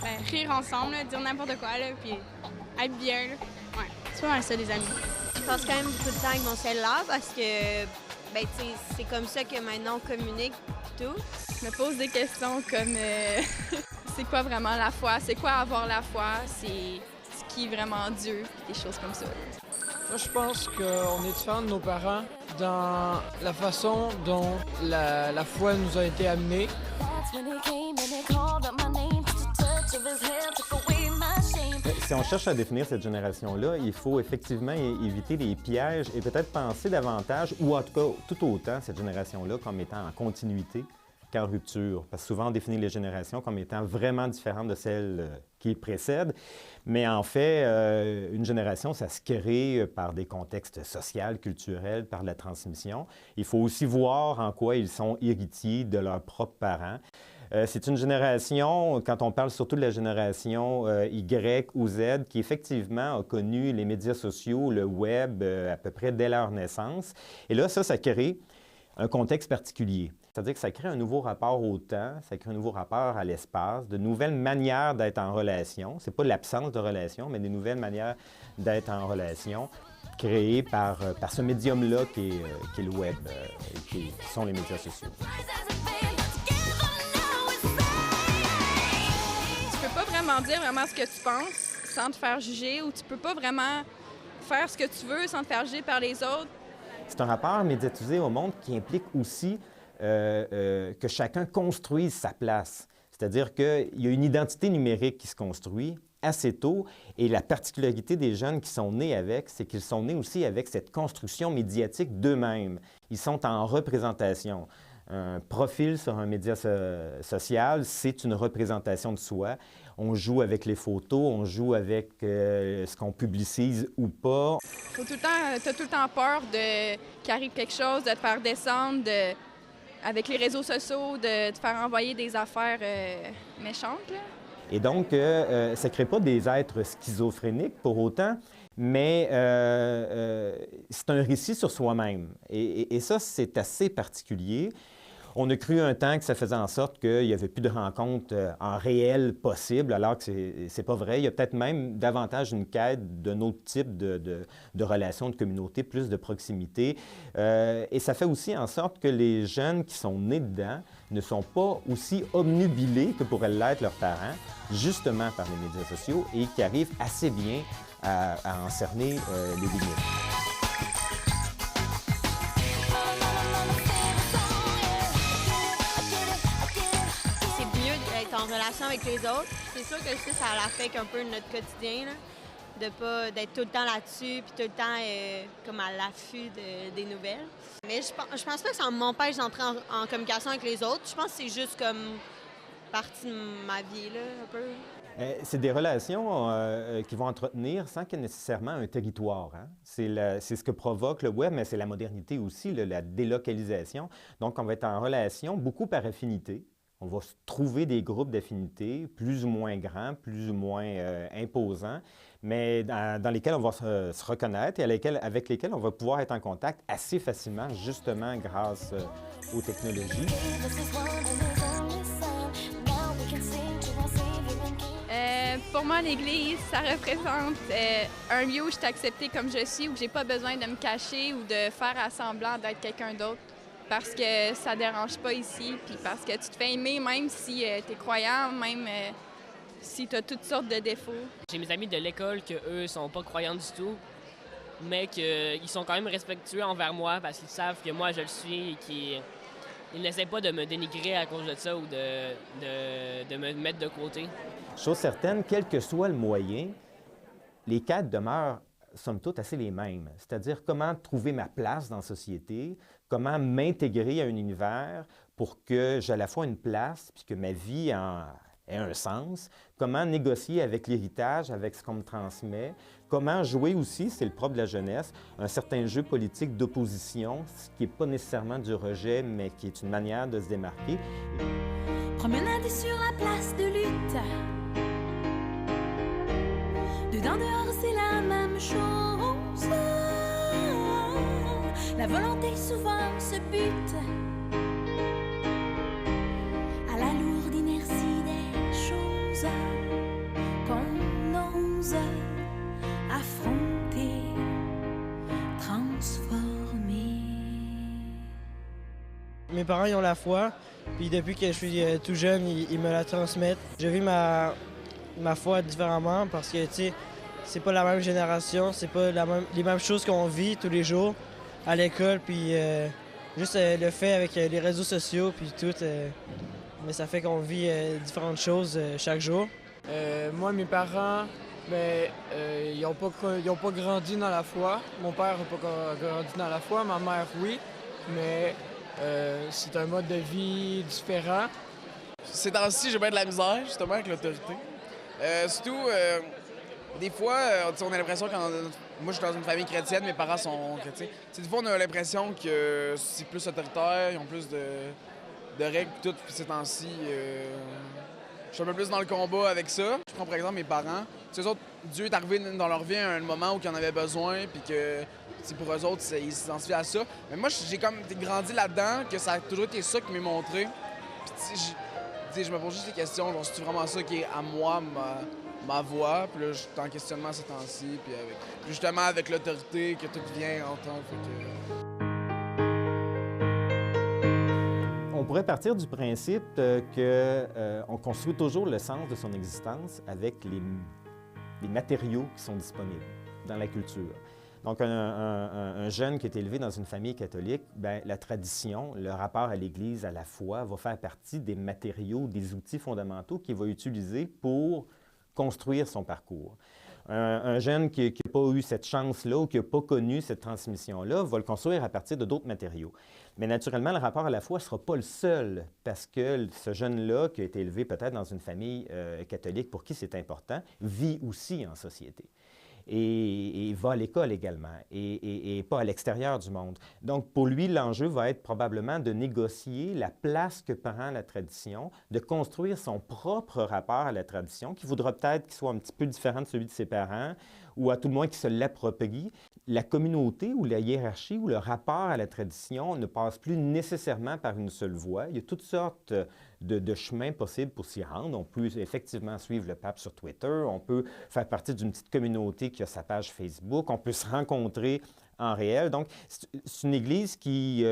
Ben, rire ensemble, là, dire n'importe quoi, là, puis être bien. Là. Ouais, c'est pas mal ça, des amis. Je passe quand même beaucoup de temps avec mon cellulaire parce que ben, tu sais, c'est comme ça que maintenant on communique et tout. Je me pose des questions comme c'est quoi vraiment la foi? C'est quoi avoir la foi? C'est qui est vraiment Dieu? Des choses comme ça. Moi, je pense qu'on est différents de nos parents dans la façon dont la foi nous a été amenée. Si on cherche à définir cette génération-là, il faut effectivement éviter les pièges et peut-être penser davantage, ou en tout cas tout autant, cette génération-là comme étant en continuité qu'en rupture. Parce que souvent, on définit les générations comme étant vraiment différentes de celles qui précèdent. Mais en fait, une génération, ça se crée par des contextes sociaux, culturels, par la transmission. Il faut aussi voir en quoi ils sont héritiers de leurs propres parents. C'est une génération, quand on parle surtout de la génération Y ou Z, qui effectivement a connu les médias sociaux, le web, à peu près dès leur naissance. Et là, ça crée un contexte particulier. C'est-à-dire que ça crée un nouveau rapport au temps, ça crée un nouveau rapport à l'espace, de nouvelles manières d'être en relation. Ce n'est pas l'absence de relation, mais des nouvelles manières d'être en relation créées par ce médium-là qui est le web, qui sont les médias sociaux. Tu peux pas vraiment dire vraiment ce que tu penses sans te faire juger ou tu peux pas vraiment faire ce que tu veux sans te faire juger par les autres. C'est un rapport médiatisé au monde qui implique aussi que chacun construise sa place. C'est-à-dire qu'il y a une identité numérique qui se construit assez tôt et la particularité des jeunes qui sont nés avec, c'est qu'ils sont nés aussi avec cette construction médiatique d'eux-mêmes. Ils sont en représentation. Un profil sur un média social, c'est une représentation de soi. On joue avec les photos, on joue avec ce qu'on publicise ou pas. T'as tout le temps peur qu'il arrive quelque chose, de te faire descendre, avec les réseaux sociaux, de te faire envoyer des affaires méchantes. Là. Et donc, ça ne crée pas des êtres schizophréniques pour autant, mais c'est un récit sur soi-même. Et ça, c'est assez particulier. On a cru un temps que ça faisait en sorte qu'il n'y avait plus de rencontres en réel possible, alors que c'est pas vrai. Il y a peut-être même davantage une quête d'un autre type de relations, de communauté, plus de proximité. Et ça fait aussi en sorte que les jeunes qui sont nés dedans ne sont pas aussi obnubilés que pourraient l'être leurs parents, justement par les médias sociaux, et qui arrivent assez bien à en cerner les limites. En relation avec les autres. C'est sûr que ça affecte un peu notre quotidien, là, de pas d'être tout le temps là-dessus puis tout le temps comme à l'affût des nouvelles. Mais je pense pas que ça m'empêche d'entrer en communication avec les autres. Je pense que c'est juste comme partie de ma vie, là, un peu. C'est des relations qui vont entretenir sans qu'il y ait nécessairement un territoire. Hein? C'est ce que provoque le web, mais c'est la modernité aussi, la délocalisation. Donc, on va être en relation beaucoup par affinité. On va trouver des groupes d'affinités plus ou moins grands, plus ou moins imposants, mais dans lesquels on va se reconnaître et avec lesquels on va pouvoir être en contact assez facilement, justement grâce aux technologies. Pour moi, l'Église, ça représente un lieu où je suis acceptée comme je suis, où j'ai pas besoin de me cacher ou de faire à semblant d'être quelqu'un d'autre. Parce que ça dérange pas ici, puis parce que tu te fais aimer même si tu es croyant, même si tu as toutes sortes de défauts. J'ai mes amis de l'école qu'eux sont pas croyants du tout, mais qu'ils sont quand même respectueux envers moi parce qu'ils savent que moi je le suis et qu'ils n'essaient pas de me dénigrer à cause de ça ou de me mettre de côté. Chose certaine, quel que soit le moyen, les quêtes demeurent somme toute assez les mêmes. C'est-à-dire comment trouver ma place dans la société, comment m'intégrer à un univers pour que j'ai à la fois une place puis que ma vie ait un sens, comment négocier avec l'héritage, avec ce qu'on me transmet, comment jouer aussi, c'est le propre de la jeunesse, un certain jeu politique d'opposition, ce qui n'est pas nécessairement du rejet, mais qui est une manière de se démarquer. Promenade sur la place de lutte. Dedans, dehors, c'est la même chose. La volonté souvent se bute. mes parents ils ont la foi, puis depuis que je suis tout jeune, ils me la transmettent. Je vis ma foi différemment parce que, tu sais, c'est pas la même génération, c'est pas les mêmes choses qu'on vit tous les jours à l'école, puis juste le fait avec les réseaux sociaux, puis tout, mais ça fait qu'on vit différentes choses chaque jour. Moi, mes parents, ils n'ont pas grandi dans la foi. Mon père n'a pas grandi dans la foi, ma mère, oui, mais c'est un mode de vie différent. Ces temps-ci, j'ai bien de la misère, justement, avec l'autorité. Surtout, des fois, on a l'impression moi, je suis dans une famille chrétienne, mes parents sont chrétiens. Des fois, on a l'impression que c'est plus autoritaire, ils ont plus de règles et tout. Puis ces temps-ci, je suis un peu plus dans le combat avec ça. Je prends par exemple mes parents. Eux autres, Dieu est arrivé dans leur vie à un moment où ils en avaient besoin, puis que pour eux autres, ils s'identifient à ça. Mais moi, j'ai comme grandi là-dedans, que ça a toujours été ça qui m'est montré. Puis je me pose juste des questions, genre, c'est vraiment ça qui est à moi, ma voix. Puis là, je suis en questionnement ces temps-ci, puis justement avec l'autorité, que tout vient en temps. On pourrait partir du principe qu'on construit toujours le sens de son existence avec les matériaux qui sont disponibles dans la culture. Donc, un jeune qui est élevé dans une famille catholique, bien, la tradition, le rapport à l'Église, à la foi, va faire partie des matériaux, des outils fondamentaux qu'il va utiliser pour construire son parcours. Un jeune qui n'a pas eu cette chance-là ou qui n'a pas connu cette transmission-là va le construire à partir de d'autres matériaux. Mais naturellement, le rapport à la foi ne sera pas le seul, parce que ce jeune-là, qui a été élevé peut-être dans une famille catholique pour qui c'est important, vit aussi en société. Et va à l'école également, et pas à l'extérieur du monde. Donc, pour lui, l'enjeu va être probablement de négocier la place que prend la tradition, de construire son propre rapport à la tradition, qui voudra peut-être qu'il soit un petit peu différent de celui de ses parents, ou à tout le moins qu'il se l'approprie. La communauté ou la hiérarchie ou le rapport à la tradition ne passe plus nécessairement par une seule voie. Il y a toutes sortes de chemins possibles pour s'y rendre. On peut effectivement suivre le pape sur Twitter, on peut faire partie d'une petite communauté qui a sa page Facebook, on peut se rencontrer en réel. Donc, c'est une Église qui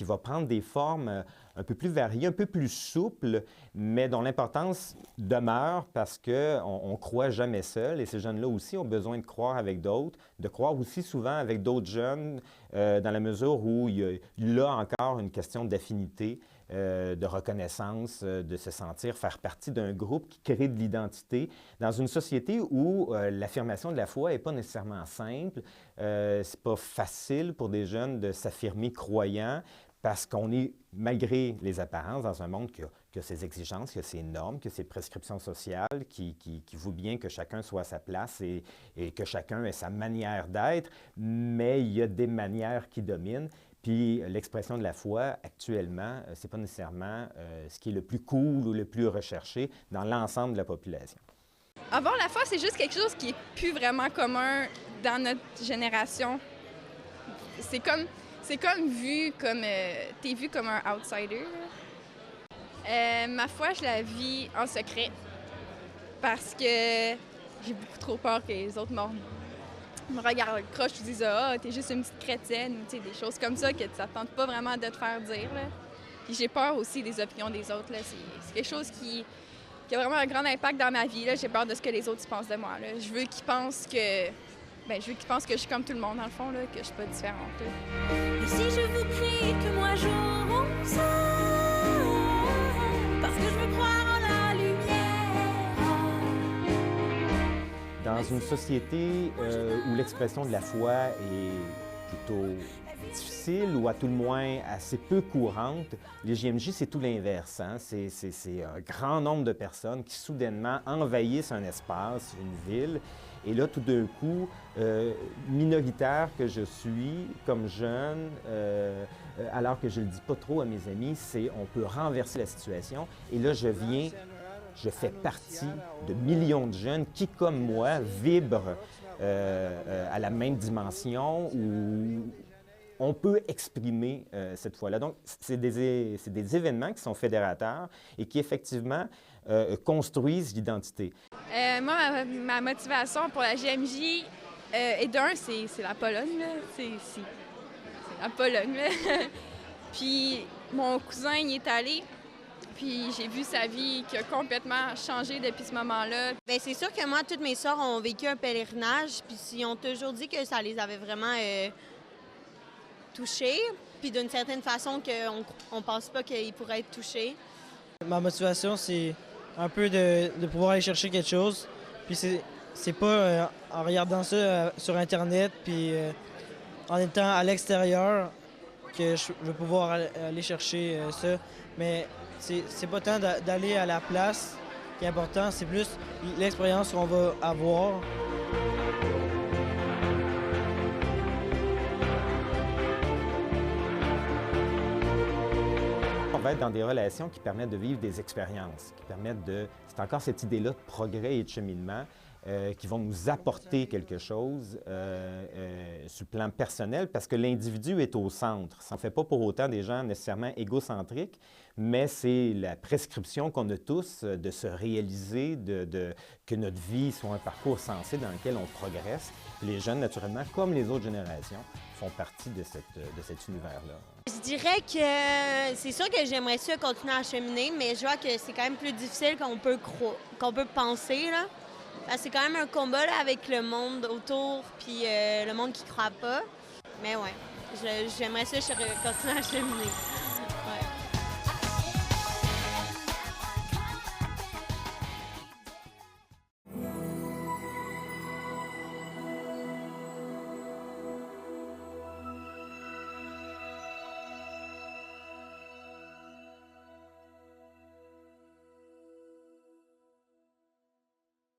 va prendre des formes un peu plus variées, un peu plus souples, mais dont l'importance demeure parce qu'on ne croit jamais seul. Et ces jeunes-là aussi ont besoin de croire avec d'autres, de croire aussi souvent avec d'autres jeunes, dans la mesure où il y a là encore une question d'affinité, de reconnaissance, de se sentir faire partie d'un groupe qui crée de l'identité dans une société où l'affirmation de la foi n'est pas nécessairement simple. C'est pas facile pour des jeunes de s'affirmer croyants parce qu'on est, malgré les apparences, dans un monde qui a ses exigences, qui a ses normes, qui a ses prescriptions sociales, qui veut bien que chacun soit à sa place et que chacun ait sa manière d'être, mais il y a des manières qui dominent. Puis l'expression de la foi, actuellement, ce n'est pas nécessairement ce qui est le plus cool ou le plus recherché dans l'ensemble de la population. Avoir la foi, c'est juste quelque chose qui n'est plus vraiment commun dans notre génération. C'est comme vu comme... t'es vu comme un outsider. Ma foi, je la vis en secret parce que j'ai beaucoup trop peur que les autres me regardent croche et disent « Ah, t'es juste une petite chrétienne » ou des choses comme ça que ça ne tente pas vraiment de te faire dire. Là. Puis j'ai peur aussi des opinions des autres. Là. C'est quelque chose qui a vraiment un grand impact dans ma vie. Là. J'ai peur de ce que les autres pensent de moi. Là. Je veux qu'ils pensent que... je suis comme tout le monde, dans le fond, là, que je suis pas différente. Là. Et si je vous crie que moi j'ose, parce que je veux croire en la lumière. Dans une société où l'expression de la foi est plutôt difficile ou à tout le moins assez peu courante, les JMJ, c'est tout l'inverse. Hein? C'est un grand nombre de personnes qui soudainement envahissent un espace, une ville. Et là, tout d'un coup, minoritaire que je suis comme jeune, alors que je ne le dis pas trop à mes amis, c'est on peut renverser la situation. Et là, je fais partie de millions de jeunes qui, comme moi, vibrent à la même dimension où on peut exprimer cette foi-là. Donc, c'est des événements qui sont fédérateurs et qui, effectivement, construisent l'identité. Moi, ma motivation pour la JMJ, c'est la Pologne. C'est la Pologne. Là. Puis, mon cousin il est allé, puis j'ai vu sa vie qui a complètement changé depuis ce moment-là. Bien, c'est sûr que moi, toutes mes sœurs ont vécu un pèlerinage, puis ils ont toujours dit que ça les avait vraiment touchées, puis d'une certaine façon qu'on ne pense pas qu'ils pourraient être touchés. Ma motivation, c'est un peu de pouvoir aller chercher quelque chose. Puis c'est pas en regardant ça sur Internet, puis en étant à l'extérieur que je vais pouvoir aller chercher ça. Mais c'est pas tant d'aller à la place qui est important, c'est plus l'expérience qu'on va avoir. On va être dans des relations qui permettent de vivre des expériences, qui permettent de... C'est encore cette idée-là de progrès et de cheminement qui vont nous apporter quelque chose sur le plan personnel parce que l'individu est au centre. Ça ne fait pas pour autant des gens nécessairement égocentriques, mais c'est la prescription qu'on a tous de se réaliser, que notre vie soit un parcours sensé dans lequel on progresse. Les jeunes, naturellement, comme les autres générations, font partie de cet univers-là. Je dirais que c'est sûr que j'aimerais ça continuer à cheminer, mais je vois que c'est quand même plus difficile qu'on peut penser, là. C'est quand même un combat là, avec le monde autour, puis le monde qui croit pas. Mais ouais, j'aimerais ça continuer à cheminer.